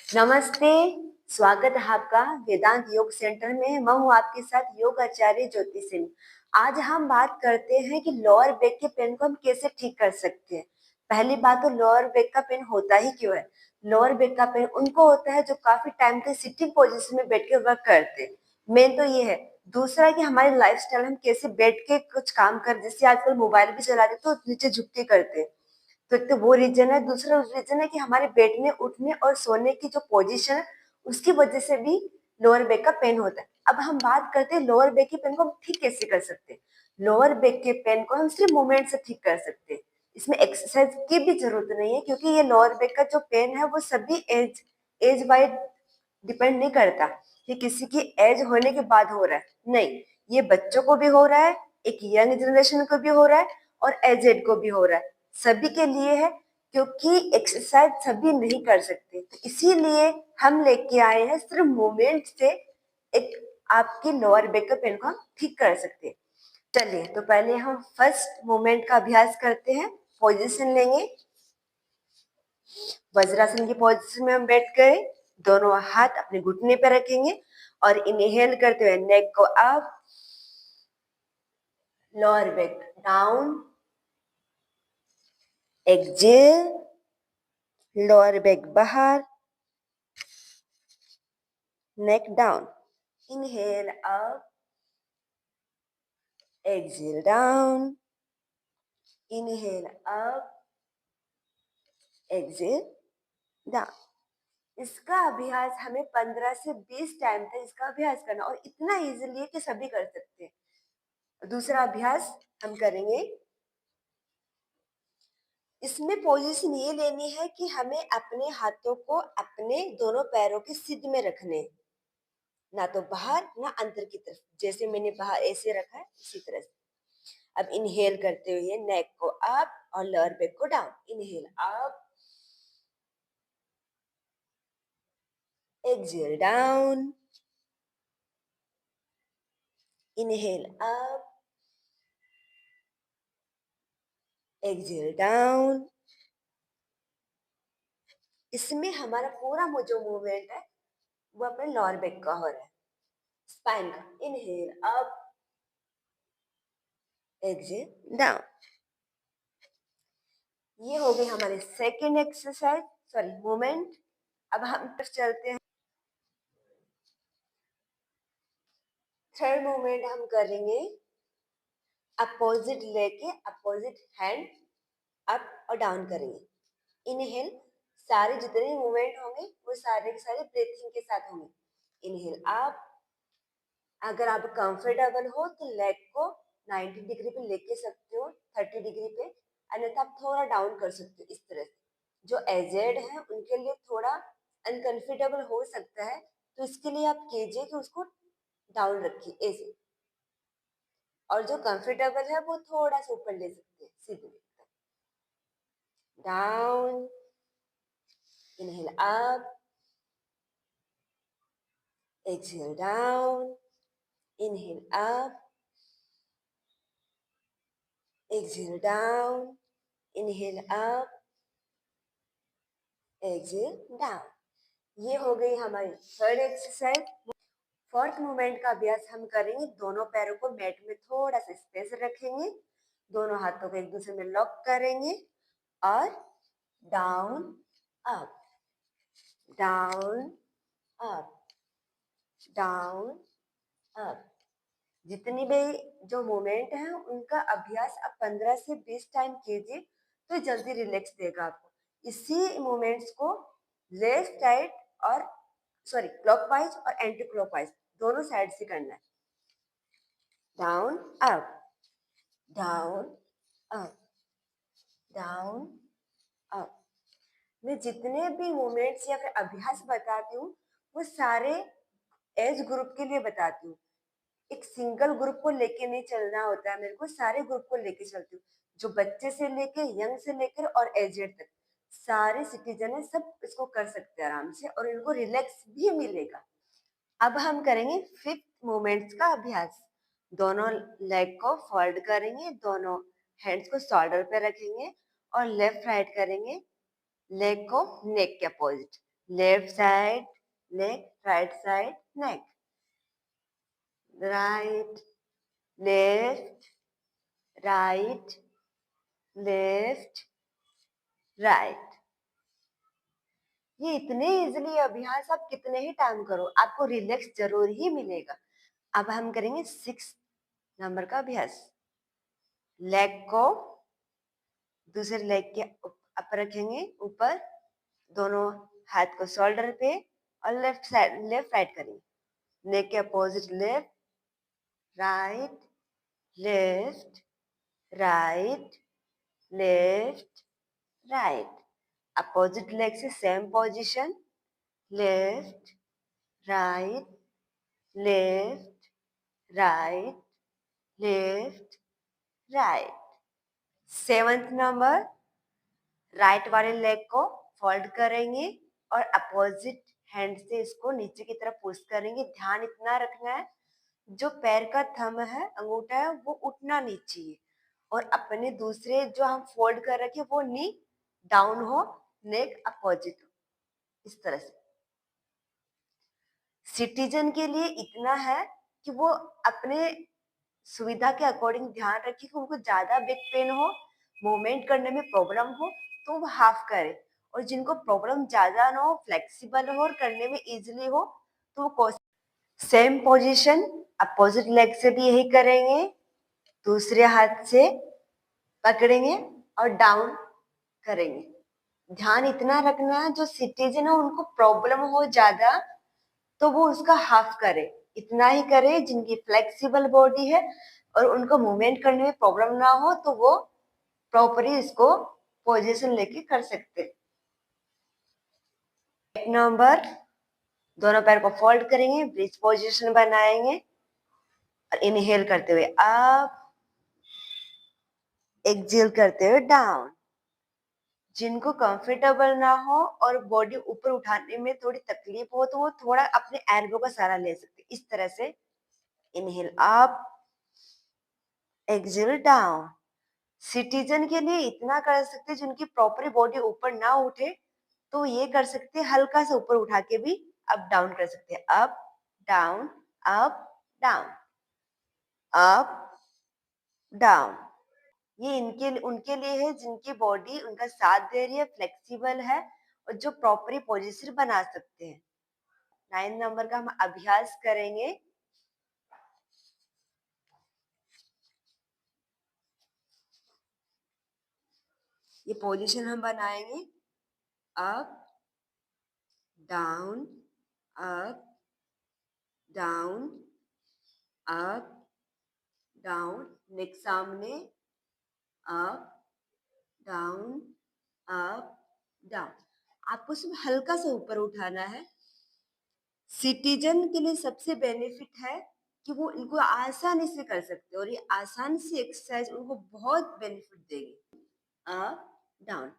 नमस्ते, स्वागत है आपका वेदांत योग सेंटर में। मैं हूँ आपके साथ योग आचार्य ज्योति सिंह। आज हम बात करते हैं कि लोअर बैक के पेन को हम कैसे ठीक कर सकते हैं। पहली बात तो लोअर बैक का पेन होता ही क्यों है। लोअर बैक का पेन उनको होता है जो काफी टाइम तक सिटिंग पोजीशन में बैठ के वर्क करते हैं। मेन तो ये है। दूसरा कि हमारी लाइफस्टाइल हम कैसे बैठ के कुछ काम कर, जैसे आजकल मोबाइल भी चलाते तो नीचे झुक के करते हैं, तो एक तो वो रीजन है। दूसरा रीजन है कि हमारे बैठने उठने और सोने की जो पोजीशन है उसकी वजह से भी लोअर बैक का पेन होता है। अब हम बात करते हैं लोअर बैक के पेन को हम ठीक कैसे कर सकते हैं। लोअर बैक के पेन को हम सिर्फ मूवमेंट से ठीक कर सकते हैं। इसमें एक्सरसाइज की भी जरूरत नहीं है, क्योंकि ये लोअर बैक का जो पेन है वो सभी एज वाइज डिपेंड नहीं करता कि किसी की एज होने के बाद हो रहा है। नहीं, ये बच्चों को भी हो रहा है, एक यंग जनरेशन को भी हो रहा है और एजेड को भी हो रहा है। सभी के लिए है, क्योंकि एक्सरसाइज सभी नहीं कर सकते। तो इसीलिए हम लेके आए हैं सिर्फ मूवमेंट से एक आपकी लोअर बैक का पेन को हम ठीक कर सकते हैं। चलिए, तो पहले हम फर्स्ट मूवमेंट का अभ्यास करते हैं। पोजीशन लेंगे, वज्रासन की पोजीशन में हम बैठ गए। दोनों हाथ अपने घुटने पर रखेंगे और इनहेल करते हुए नेक को up, lower back down, exhale, lower back बाहर, neck down, inhale up, exhale down, inhale up, exhale down। इसका अभ्यास हमें 15 से 20 टाइम तक इसका अभ्यास करना, और इतना इजीली है कि सभी कर सकते हैं। दूसरा अभ्यास हम करेंगे, इसमें पोजीशन ये लेनी है कि हमें अपने हाथों को अपने दोनों पैरों के सिद्ध में रखने, ना तो बाहर ना अंदर की तरफ। जैसे मैंने बाहर ऐसे रखा है इसी तरह से। अब इनहेल करते हुए नेक को अप और लोअर बैक को down. Inhale up, exhale down, inhale up, exhale down। इसमें हमारा पूरा जो मूवमेंट है वो अपने लोअर बैक का हो रहा है, स्पाइन का। Inhale up, exhale down. ये हो गई हमारी सेकेंड एक्सरसाइज, सॉरी मूवमेंट। अब हम चलते हैं, थर्ड मूवमेंट हम करेंगे अपोजिट लेके अपोजिट हैंड अप और डाउन करेंगे। इनहेल, सारे जितने मूवमेंट होंगे वो सारे के सारे ब्रीथिंग के साथ होंगे। इनहेल अप, अगर आप कंफर्टेबल हो तो लेग को 90 डिग्री पे लेके सकते हो, 30 डिग्री पे, अन्यथा आप थोड़ा डाउन कर सकते हो इस तरह से। जो एजेड है उनके लिए थोड़ा अनकंफर्टेबल हो सकता है, तो इसके लिए आप कीजिए कि उसको डाउन रखिए ऐसे, और जो कंफर्टेबल है वो थोड़ा सा ऊपर ले सकते हैं सीधे। Down, inhale up, exhale down, inhale up, exhale down, inhale up, exhale down। ये हो गई हमारी थर्ड एक्सरसाइज। फोर्थ मूवमेंट का अभ्यास हम करेंगे, दोनों पैरों को मैट में थोड़ा सा स्पेस रखेंगे, दोनों हाथों को एक दूसरे में लॉक करेंगे और down up, down up, down up. जितनी भी जो मूवमेंट है उनका अभ्यास आप 15 से 20 टाइम कीजिए, तो जल्दी रिलैक्स देगा आपको। इसी मूवमेंट्स को लेफ्ट राइट और सॉरी क्लॉकवाइज और एंटी क्लॉकवाइज दोनों साइड से करना है। Down up, down up, down up. मैं जितने भी मूवमेंट्स या फिर अभ्यास बताती हूँ वो सारे एज ग्रुप के लिए बताती हूँ। एक सिंगल ग्रुप को लेके नहीं चलना होता है, मेरे को सारे ग्रुप को लेके चलती हूँ। जो बच्चे से लेके यंग से लेकर और एजेड तक सारे सिटीजन है, सब इसको कर सकते हैं आराम से, और इनको रिलैक्स भी मिलेगा। अब हम करेंगे फिफ्थ मूवमेंट्स का अभ्यास। दोनों लेग को फोल्ड करेंगे, दोनों हैंड्स को शोल्डर पे रखेंगे और लेफ्ट राइट करेंगे, लेग को नेक के अपोजिट। लेफ्ट साइड नेक, राइट साइड नेक, right left, right left, right. ये इतने इजीली अभ्यास आप कितने ही टाइम करो, आपको रिलैक्स जरूर ही मिलेगा। अब हम करेंगे 6 नंबर का अभ्यास। लेग को दूसरे लेग के ऊपर रखेंगे, ऊपर, दोनों हाथ को शोल्डर पे और लेफ्ट साइड लेफ्ट राइट करेंगे। नेक के opposite left right left right left right. Opposite leg से same position, left right left right left right. 7th number, right वाले लेग को फोल्ड करेंगे और अपोजिट हैंड से इसको नीचे की तरफ पुश करेंगे। ध्यान इतना रखना है, जो पैर का थंब है, अंगूठा है, वो उठना नहीं चाहिए और अपने दूसरे जो हम फोल्ड कर रखे वो नी डाउन हो, नेक अपोजिट हो, इस तरह से। सिटीजन के लिए इतना है कि वो अपने सुविधा के अकॉर्डिंग ध्यान रखे कि उनको ज्यादा बैक पेन हो, मूवमेंट करने में प्रॉब्लम हो तो वो हाफ करे, और जिनको प्रॉब्लम ज्यादा ना हो, फ्लेक्सिबल हो और करने में इजीली हो तो वो सेम पोजीशन अपोजिट लेग से भी यही करेंगे। दूसरे हाथ से पकड़ेंगे और डाउन करेंगे। ध्यान इतना रखना है, जो सिटीजन है उनको प्रॉब्लम हो ज्यादा तो वो उसका हाफ करे, इतना ही करे। जिनकी फ्लेक्सिबल बॉडी है और उनको मूवमेंट करने में प्रॉब्लम ना हो तो वो प्रॉपरली इसको पोजीशन लेके कर सकते। एक नंबर, दोनों पैर को फोल्ड करेंगे, ब्रिज पोजीशन बनाएंगे और इनहेल करते हुए अप, एक्सहेल करते हुए डाउन। जिनको कंफर्टेबल ना हो और बॉडी ऊपर उठाने में थोड़ी तकलीफ हो तो वो थोड़ा अपने एल्बो का सहारा ले सकते, इस तरह से। Inhale up, exhale down. Citizen के लिए इतना कर सकते जिनकी प्रॉपर बॉडी ऊपर ना उठे तो ये कर सकते, हल्का सा ऊपर उठा के भी अप डाउन कर सकते हैं। Up down up down up down. ये इनके उनके लिए है जिनकी बॉडी उनका साथ दे रही है, फ्लेक्सिबल है और जो प्रॉपरली पोजीशन बना सकते हैं। 9 नंबर का हम अभ्यास करेंगे। ये पोजीशन हम बनाएंगे up down up down up down, neck सामने, अप डाउन अप डाउन। आपको सिर्फ हल्का सा ऊपर उठाना है। सिटीजन के लिए सबसे बेनिफिट है कि वो इनको आसानी से कर सकते हैं और ये आसानी से एक्सरसाइज उनको बहुत बेनिफिट देगी। Up down.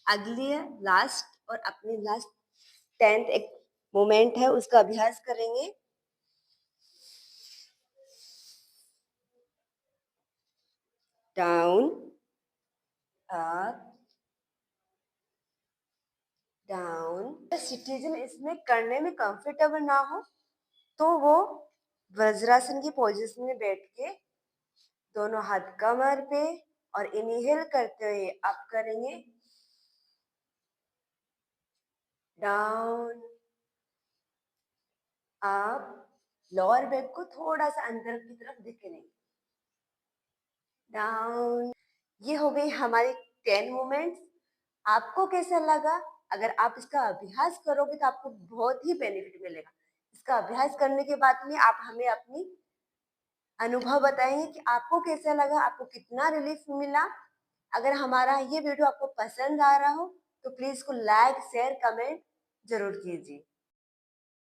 अगली है लास्ट, और अपनी लास्ट 10th एक मोमेंट है उसका अभ्यास करेंगे। Down up down. सिटीजन इसमें करने में कंफर्टेबल ना हो तो वो वज्रासन की पोजीशन में बैठ के दोनों हाथ कमर पे और इनहेल करते हुए अप करेंगे, डाउन अप। लोअर बैक को थोड़ा सा अंदर की तरफ दिखेंगे, डाउन। ये हो गई हमारी 10 मूवमेंट्स। आपको कैसा लगा? अगर आप इसका अभ्यास करोगे तो आपको बहुत ही बेनिफिट मिलेगा। इसका अभ्यास करने के बाद में आप हमें अपनी अनुभव बताएंगे कि आपको कैसा लगा, आपको कितना रिलीफ मिला। अगर हमारा ये वीडियो आपको पसंद आ रहा हो तो प्लीज इसको लाइक शेयर कमेंट जरूर कीजिए।